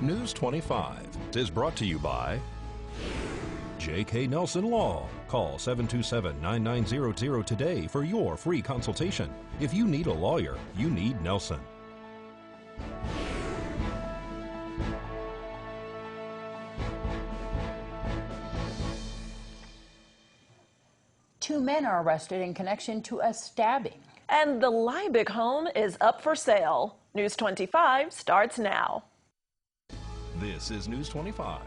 News 25 is brought to you by J.K. Nelson Law. Call 727-9900 today for your free consultation. If you need a lawyer, you need Nelson. Two men are arrested in connection to a stabbing. And the Levitt home is up for sale. News 25 starts now. This is News 25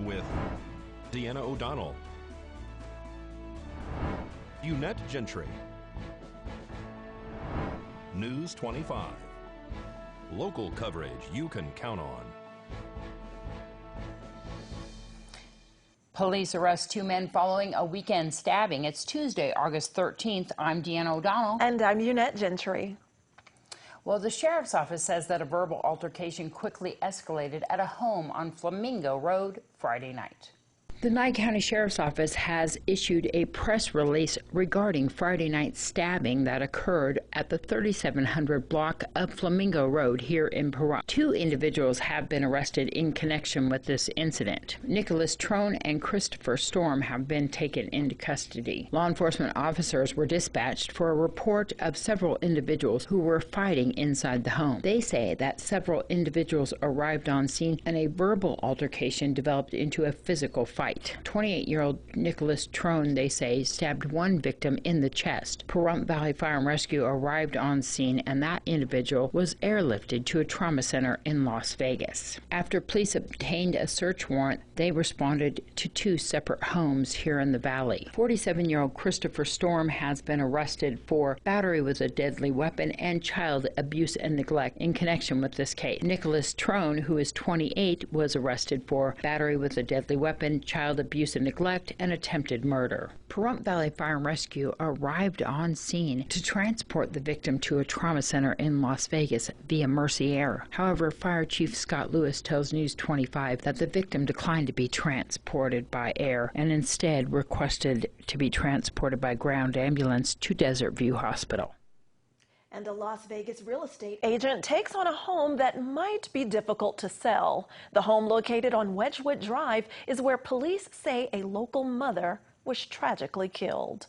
with Deanna O'Donnell, Unette Gentry. News 25. Local coverage you can count on. Police arrest two men following a weekend stabbing. It's Tuesday, August 13th. I'm Deanna O'Donnell. And I'm Unette Gentry. Well, the sheriff's office says that a verbal altercation quickly escalated at a home on Flamingo Road Friday night. The Nye County Sheriff's Office has issued a press release regarding Friday night stabbing that occurred at the 3700 block of Flamingo Road here in Pahrump. Two individuals have been arrested in connection with this incident. Nicholas Trone and Christopher Storm have been taken into custody. Law enforcement officers were dispatched for a report of several individuals who were fighting inside the home. They say that several individuals arrived on scene and a verbal altercation developed into a physical fight. 28-year-old Nicholas Trone, they say, stabbed one victim in the chest. Pahrump Valley Fire and Rescue arrived on scene, and that individual was airlifted to a trauma center in Las Vegas. After police obtained a search warrant, they responded to two separate homes here in the valley. 47-year-old Christopher Storm has been arrested for battery with a deadly weapon and child abuse and neglect in connection with this case. Nicholas Trone, who is 28, was arrested for battery with a deadly weapon, child abuse and neglect, and attempted murder. Pahrump Valley Fire and Rescue arrived on scene to transport the victim to a trauma center in Las Vegas via Mercy Air. However, Fire Chief Scott Lewis tells News 25 that the victim declined to be transported by air and instead requested to be transported by ground ambulance to Desert View Hospital. And a Las Vegas real estate agent takes on a home that might be difficult to sell. The home located on Wedgwood Drive is where police say a local mother was tragically killed.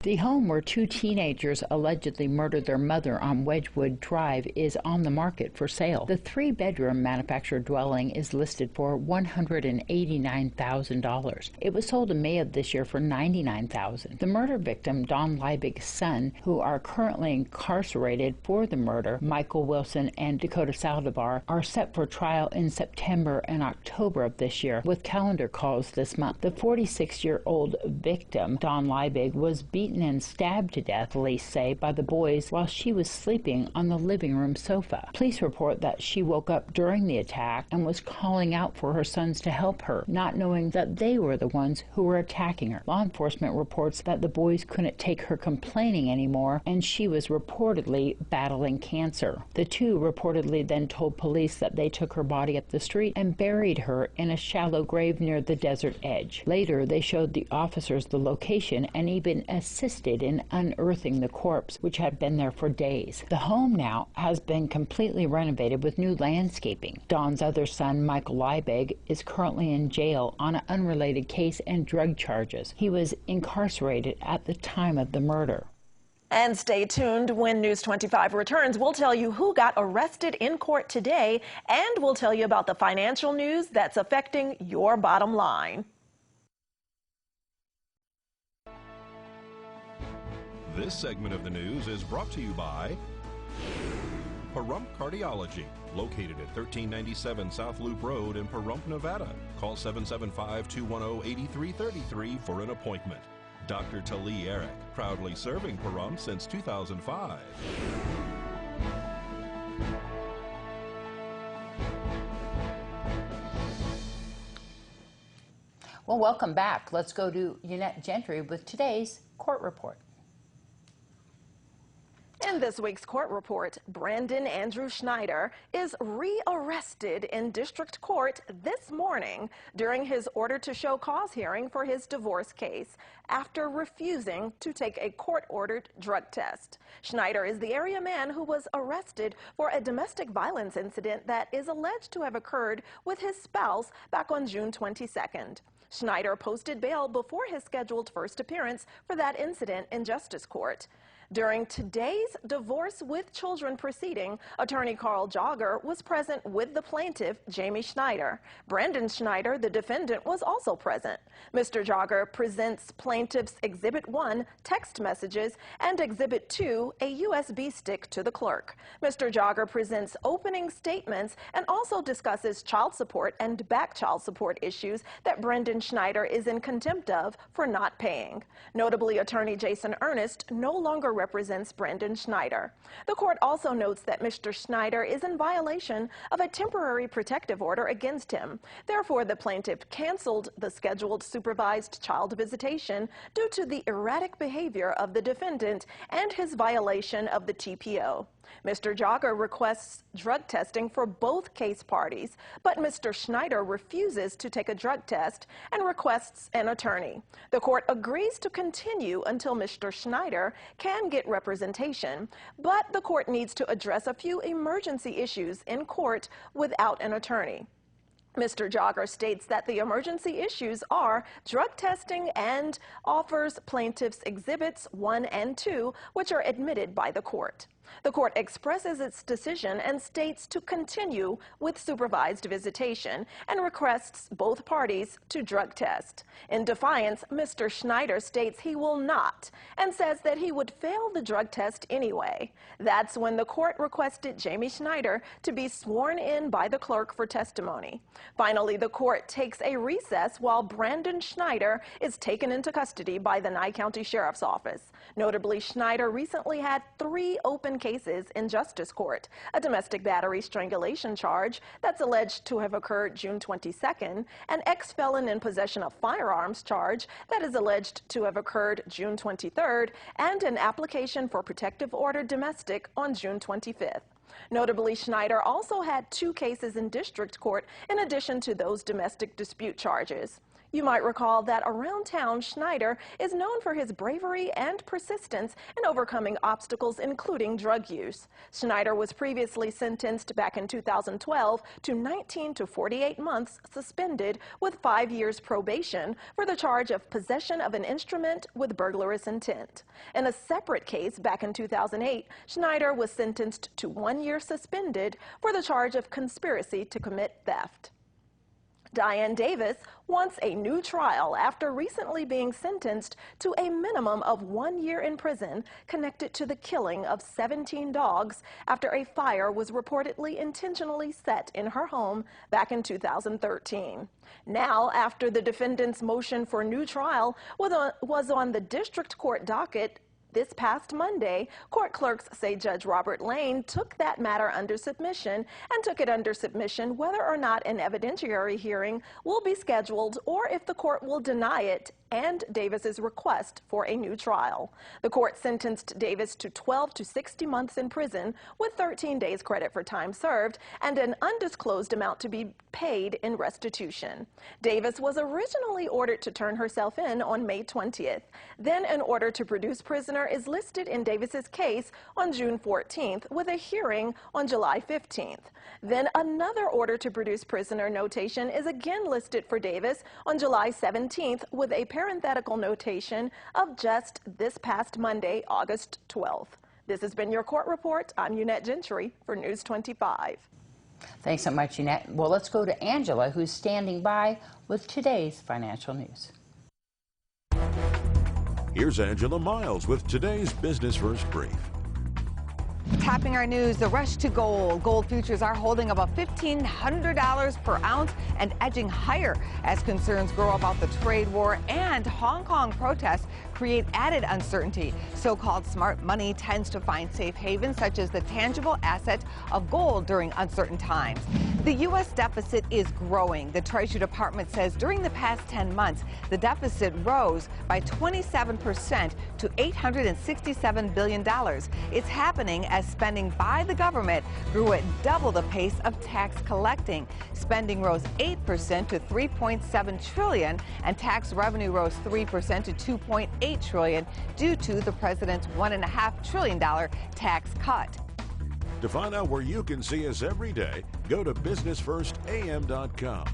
The home where two teenagers allegedly murdered their mother on Wedgwood Drive is on the market for sale. The three-bedroom manufactured dwelling is listed for $189,000. It was sold in May of this year for $99,000. The murder victim, Don Liebig's son, who are currently incarcerated for the murder, Michael Wilson and Dakota Saldivar, are set for trial in September and October of this year, with calendar calls this month. The 46-year-old victim, Don Liebig, was beaten and stabbed to death, police say, by the boys while she was sleeping on the living room sofa. Police report that she woke up during the attack and was calling out for her sons to help her, not knowing that they were the ones who were attacking her. Law enforcement reports that the boys couldn't take her complaining anymore, and she was reportedly battling cancer. The two reportedly then told police that they took her body up the street and buried her in a shallow grave near the desert edge. Later, they showed the officers the location and even assisted in unearthing the corpse, which had been there for days. The home now has been completely renovated with new landscaping. Don's other son, Michael Liebig, is currently in jail on an unrelated case and drug charges. He was incarcerated at the time of the murder. And stay tuned. When News 25 returns, we'll tell you who got arrested in court today, and we'll tell you about the financial news that's affecting your bottom line. This segment of the news is brought to you by Pahrump Cardiology, located at 1397 South Loop Road in Pahrump, Nevada. Call 775-210-8333 for an appointment. Dr. Tali Eric, proudly serving Pahrump since 2005. Well, welcome back. Let's go to Unette Gentry with today's court report. In this week's court report, Brandon Andrew Schneider is rearrested in district court this morning during his order to show cause hearing for his divorce case after refusing to take a court-ordered drug test. Schneider is the area man who was arrested for a domestic violence incident that is alleged to have occurred with his spouse back on June 22nd. Schneider posted bail before his scheduled first appearance for that incident in Justice Court. During today's divorce with children proceeding, attorney Carl Jogger was present with the plaintiff, Jamie Schneider. Brandon Schneider, the defendant, was also present. Mr. Jogger presents plaintiff's Exhibit 1, text messages, and Exhibit 2, a USB stick, to the clerk. Mr. Jogger presents opening statements and also discusses child support and back child support issues that Brandon Schneider is in contempt of for not paying. Notably, attorney Jason Ernest no longer represents Brandon Schneider. The court also notes that Mr. Schneider is in violation of a temporary protective order against him. Therefore, the plaintiff canceled the scheduled supervised child visitation due to the erratic behavior of the defendant and his violation of the TPO. Mr. Jogger requests drug testing for both case parties, but Mr. Schneider refuses to take a drug test and requests an attorney. The court agrees to continue until Mr. Schneider can get representation, but the court needs to address a few emergency issues in court without an attorney. Mr. Jogger states that the emergency issues are drug testing and offers plaintiff's Exhibits 1 and 2, which are admitted by the court. The court expresses its decision and states to continue with supervised visitation and requests both parties to drug test. In defiance, Mr. Schneider states he will not and says that he would fail the drug test anyway. That's when the court requested Jamie Schneider to be sworn in by the clerk for testimony. Finally, the court takes a recess while Brandon Schneider is taken into custody by the Nye County Sheriff's Office. Notably, Schneider recently had 3 open cases in Justice Court: a domestic battery strangulation charge that's alleged to have occurred June 22nd, an ex-felon in possession of firearms charge that is alleged to have occurred June 23rd, and an application for protective order domestic on June 25th. Notably, Schneider also had 2 cases in district court in addition to those domestic dispute charges. You might recall that around town, Schneider is known for his bravery and persistence in overcoming obstacles, including drug use. Schneider was previously sentenced back in 2012 to 19 to 48 months suspended with 5 years probation for the charge of possession of an instrument with burglarious intent. In a separate case back in 2008, Schneider was sentenced to 1 year suspended for the charge of conspiracy to commit theft. Diane Davis wants a new trial after recently being sentenced to a minimum of 1 year in prison connected to the killing of 17 dogs after a fire was reportedly intentionally set in her home back in 2013. Now, after the defendant's motion for new trial was on the district court docket this past Monday, court clerks say Judge Robert Lane took that matter under submission and took it under submission whether or not an evidentiary hearing will be scheduled or if the court will deny it and Davis's request for a new trial. The court sentenced Davis to 12 to 60 months in prison with 13 days credit for time served and an undisclosed amount to be paid in restitution. Davis was originally ordered to turn herself in on May 20th. Then an order to produce prisoner is listed in Davis's case on June 14th with a hearing on July 15th. Then another order to produce prisoner notation is again listed for Davis on July 17th with a parenthetical notation of just this past Monday, August 12th. This has been your court report. I'm Unette Gentry for News 25. Thanks so much, Unette. Well, let's go to Angela, who's standing by with today's financial news. Here's Angela Miles with today's Business First Brief. Topping our news, the rush to gold. Gold futures are holding about $1,500 per ounce and edging higher as concerns grow about the trade war and Hong Kong protests create added uncertainty. So-called smart money tends to find safe havens such as the tangible asset of gold during uncertain times. The U.S. deficit is growing. The Treasury Department says during the past 10 months, the deficit rose by 27% to $867 billion. It's happening as spending by the government grew at double the pace of tax collecting. Spending rose 8% to $3.7 trillion, and tax revenue rose 3% to $2.8 trillion due to the president's $1.5 trillion tax cut. To find out where you can see us every day, go to businessfirstam.com.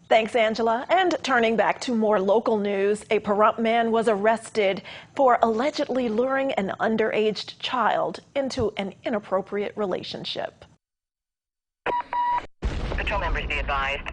Thanks, Angela. And turning back to more local news, a Pahrump man was arrested for allegedly luring an underage child into an inappropriate relationship. Patrol members be advised.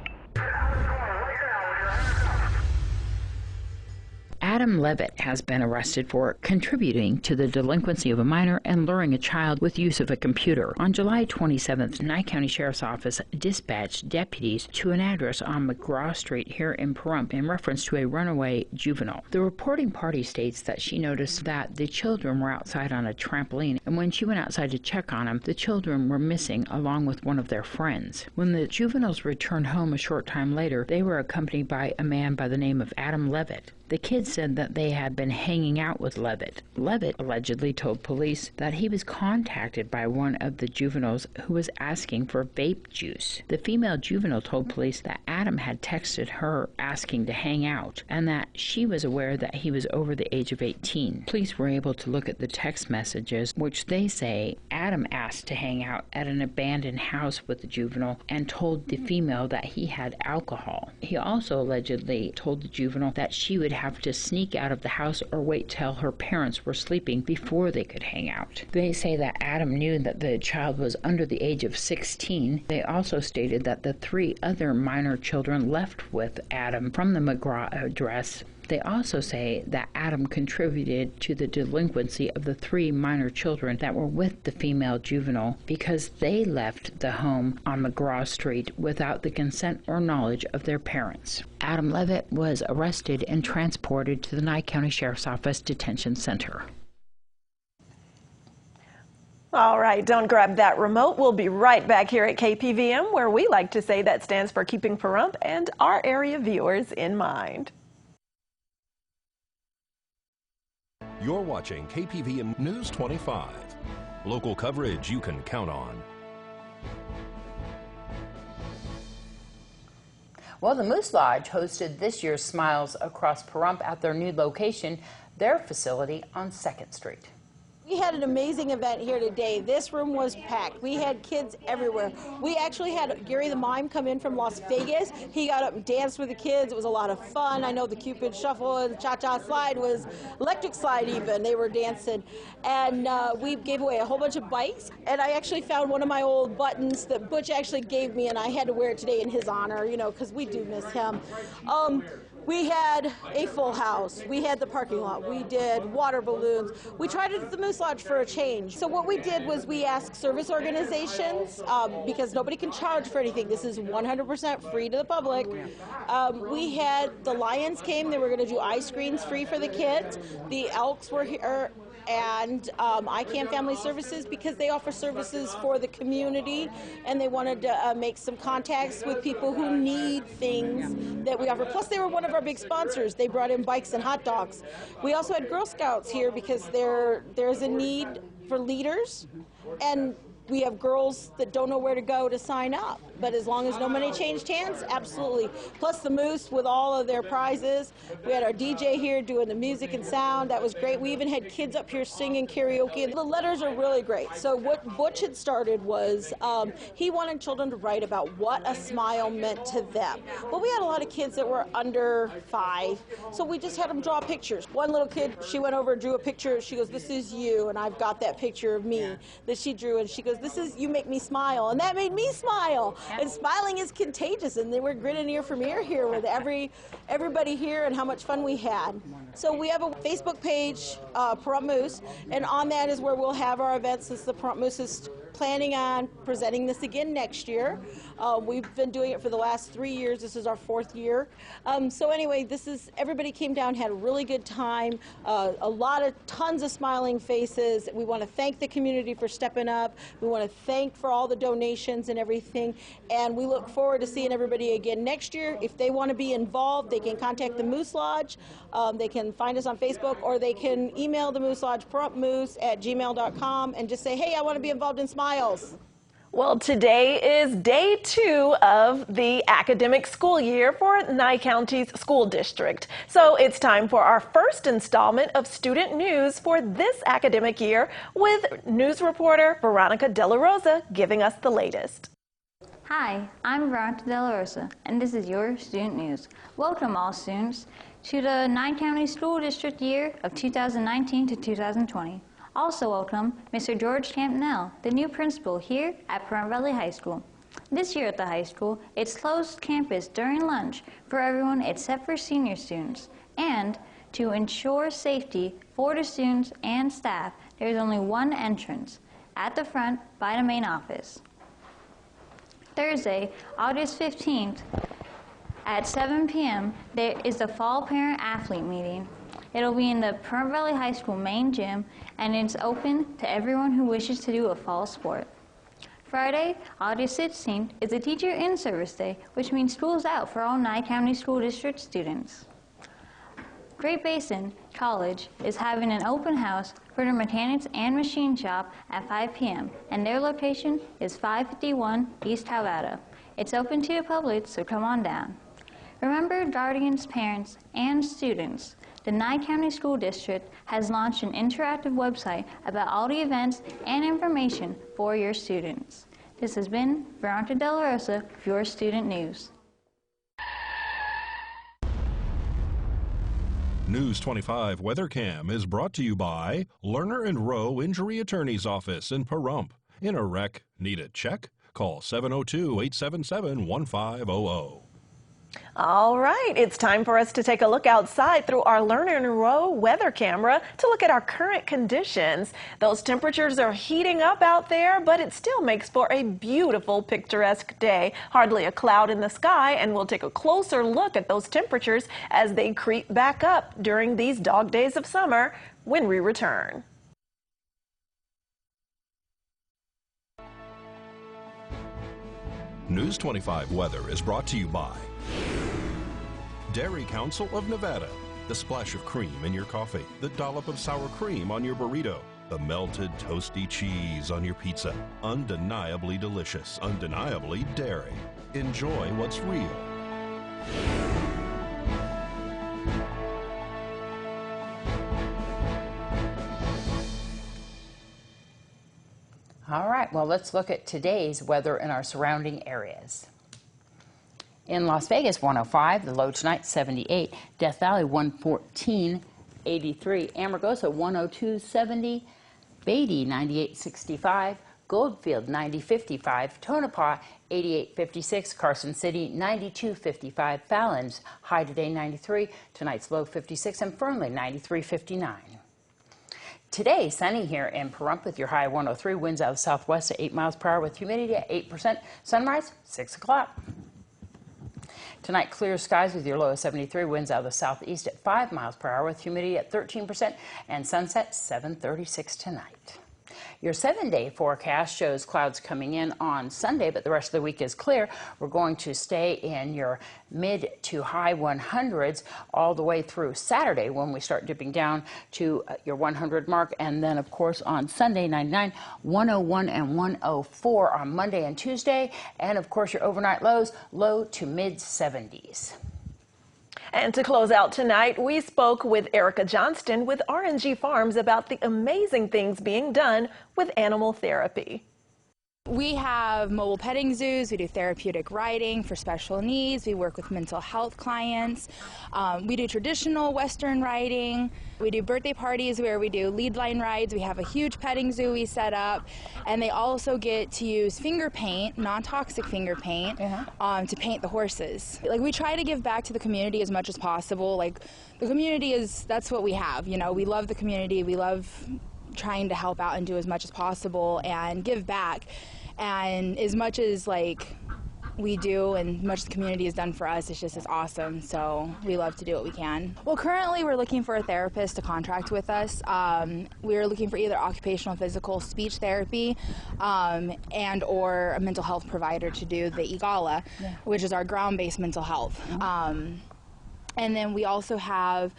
Adam Levitt has been arrested for contributing to the delinquency of a minor and luring a child with use of a computer. On July 27th, Nye County Sheriff's Office dispatched deputies to an address on McGraw Street here in Pahrump in reference to a runaway juvenile. The reporting party states that she noticed that the children were outside on a trampoline, and when she went outside to check on them, the children were missing along with one of their friends. When the juveniles returned home a short time later, they were accompanied by a man by the name of Adam Levitt. The kids said that they had been hanging out with Levitt. Levitt allegedly told police that he was contacted by one of the juveniles who was asking for vape juice. The female juvenile told police that Adam had texted her asking to hang out and that she was aware that he was over the age of 18. Police were able to look at the text messages, which they say Adam asked to hang out at an abandoned house with the juvenile and told the female that he had alcohol. He also allegedly told the juvenile that she would have to sneak out of the house or wait till her parents were sleeping before they could hang out. They say that Adam knew that the child was under the age of 16. They also stated that the 3 other minor children left with Adam from the McGraw address. They also say that Adam contributed to the delinquency of the 3 minor children that were with the female juvenile because they left the home on McGraw Street without the consent or knowledge of their parents. Adam Levitt was arrested and transported to the Nye County Sheriff's Office Detention Center. All right, don't grab that remote. We'll be right back here at KPVM, where we like to say that stands for keeping Pahrump and our area viewers in mind. You're watching KPVM News 25. Local coverage you can count on. Well, the Moose Lodge hosted this year's Smiles Across Pahrump at their new location, their facility on 2nd Street. We had an amazing event here today. This room was packed. We had kids everywhere. We actually had Gary the Mime come in from Las Vegas. He got up and danced with the kids. It was a lot of fun. I know the Cupid Shuffle and Cha-Cha Slide was electric slide even. They were dancing. And we gave away a whole bunch of bikes. And I actually found one of my old buttons that Butch actually gave me, and I had to wear it today in his honor, you know, because we do miss him. We had a full house. We had the parking lot. We did water balloons. We tried it at the Moose Lodge for a change. So what we did was we asked service organizations, because nobody can charge for anything. This is 100% free to the public. We had the Lions came. They were going to do ice screens free for the kids. The Elks were here. And ICANN Family Services, because they offer services for the community, and they wanted to make some contacts with people who need things that we offer. Plus, they were one of our big sponsors. They brought in bikes and hot dogs. We also had Girl Scouts here because there's a need for leaders, and we have girls that don't know where to go to sign up. But as long as no money changed hands, absolutely. Plus the Moose with all of their prizes. We had our DJ here doing the music and sound. That was great. We even had kids up here singing karaoke. The letters are really great. So what Butch had started was he wanted children to write about what a smile meant to them. Well, we had a lot of kids that were under 5, so we just had them draw pictures. One little kid, she went over and drew a picture. She goes, "This is you," and I've got that picture of me that she drew, and she goes, this is You Make Me Smile, and that made me smile. And smiling is contagious, and they were grinning ear from ear here with everybody here and how much fun we had. So we have a Facebook page, Pahrump Moose, and on that is where we'll have our events, since the Pahrump Moose is planning on presenting this again next year. We've been doing it for the last 3 years. This is our 4th year. So anyway, everybody came down, had a really good time, tons of smiling faces. We want to thank the community for stepping up. We want to thank for all the donations and everything. And we look forward to seeing everybody again next year. If they want to be involved, they can contact the Moose Lodge. They can find us on Facebook, or they can email the Moose Lodge, PahrumpMoose@gmail.com, and just say, hey, I want to be involved in Smiles. Well, today is day 2 of the academic school year for Nye County's school district. So it's time for our first installment of student news for this academic year, with news reporter Veronica De La Rosa giving us the latest. Hi, I'm Veronica De La Rosa, and this is your student news. Welcome all students to the Nye County School District year of 2019 to 2020. Also welcome Mr. George Campnell, the new principal here at Pahrump Valley High School. This year at the high school, it's closed campus during lunch for everyone except for senior students. And to ensure safety for the students and staff, there is only one entrance, at the front by the main office. Thursday, August 15th, at 7 p.m., there is the Fall Parent Athlete Meeting. It'll be in the Pahrump Valley High School main gym, and it's open to everyone who wishes to do a fall sport. Friday, August 16th, is a Teacher In-Service Day, which means school is out for all Nye County School District students. Great Basin College is having an open house for their mechanics and machine shop at 5 p.m., and their location is 551 East Calvada. It's open to the public, so come on down. Remember, guardians, parents, and students, the Nye County School District has launched an interactive website about all the events and information for your students. This has been Veronica De La Rosa with your student news. News 25 WeatherCam is brought to you by Lerner and Rowe Injury Attorney's Office in Pahrump. In a wreck, need a check? Call 702-877-1500. All right, it's time for us to take a look outside through our Lerner and Rowe weather camera to look at our current conditions. Those temperatures are heating up out there, but it still makes for a beautiful, picturesque day. Hardly a cloud in the sky, and we'll take a closer look at those temperatures as they creep back up during these dog days of summer when we return. News 25 weather is brought to you by Dairy Council of Nevada. The splash of cream in your coffee, the dollop of sour cream on your burrito, the melted toasty cheese on your pizza. Undeniably delicious, undeniably dairy. Enjoy what's real. All right, well, let's look at today's weather in our surrounding areas. In Las Vegas, 105, the low tonight, 78. Death Valley, 114, 83. Amargosa, 102, 70. Beatty, 98, 65. Goldfield, 90, 55. Tonopah, 88, 56. Carson City, 92, 55. Fallon's high today, 93. Tonight's low, 56. And Fernley, 93, 59. Today, sunny here in Pahrump with your high 103. Winds out of the southwest at 8 miles per hour with humidity at 8%. Sunrise, 6 o'clock. Tonight, clear skies with your low of 73. Winds out of the southeast at 5 miles per hour with humidity at 13%. And sunset, 7:36 tonight. Your 7-day forecast shows clouds coming in on Sunday, but the rest of the week is clear. We're going to stay in your mid to high 100s all the way through Saturday when we start dipping down to your 100 mark. And then, of course, on Sunday, 99, 101, and 104 on Monday and Tuesday. And, of course, your overnight lows, low to mid 70s. And to close out tonight, we spoke with Erica Johnston with R&G Farms about the amazing things being done with animal therapy. We have mobile petting zoos, we do therapeutic riding for special needs, we work with mental health clients, we do traditional Western riding, we do birthday parties where we do lead line rides, we have a huge petting zoo we set up, and they also get to use finger paint, non-toxic finger paint, to paint the horses. Like, we try to give back to the community as much as possible. Like, the community that's what we have, you know, we love the community, we love trying to help out and do as much as possible and give back. And as much as like we do and much the community has done for us, it's just as awesome. So we love to do what we can. Well, currently we're looking for a therapist to contract with us. We're looking for either occupational, physical, speech therapy, and or a mental health provider to do the EGALA, which is our ground-based mental health. And then we also have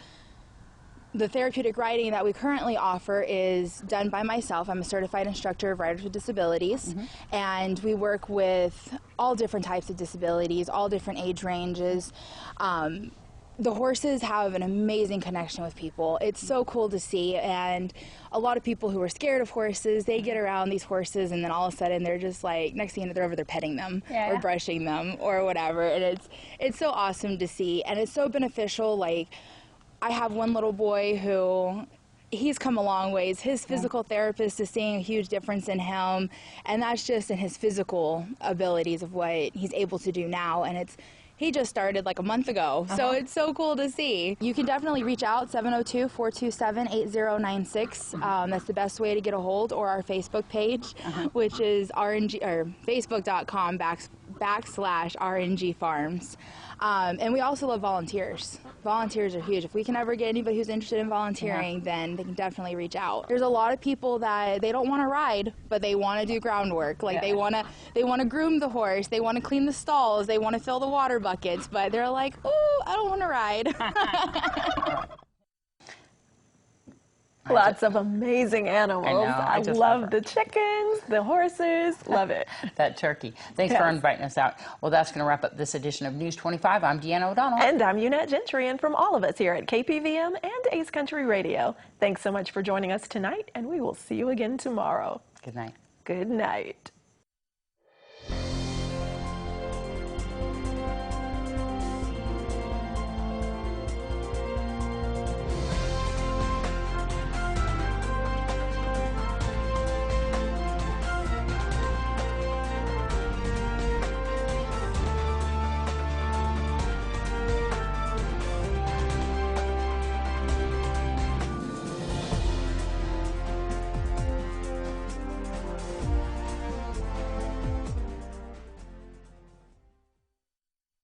the therapeutic riding that we currently offer is done by myself. I'm a certified instructor of riders with disabilities, and we work with all different types of disabilities, all different age ranges. The horses have an amazing connection with people. It's so cool to see, and a lot of people who are scared of horses, they get around these horses and then all of a sudden they're just like, next thing you know, they're over there petting them or brushing them or whatever, and it's so awesome to see, and it's so beneficial. Like, I have one little boy who, he's come a long ways. His physical therapist is seeing a huge difference in him, and that's just in his physical abilities of what he's able to do now, and he just started like a month ago, so it's so cool to see. You can definitely reach out, 702-427-8096. That's the best way to get a hold, or our Facebook page, which is facebook.com/RNG Farms. And we also love volunteers. Volunteers are huge. If we can ever get anybody who's interested in volunteering, then they can definitely reach out. There's a lot of people that they don't want to ride, but they want to do groundwork. Like, they want to groom the horse, they want to clean the stalls, they want to fill the water buckets, but they're like, ooh, I don't want to ride. Lots of amazing animals. I love the chickens, the horses, love it. That turkey. Thanks for inviting us out. Well, that's going to wrap up this edition of News 25. I'm Deanna O'Donnell. And I'm Unette Gentry, and from all of us here at KPVM and Ace Country Radio, thanks so much for joining us tonight, and we will see you again tomorrow. Good night. Good night.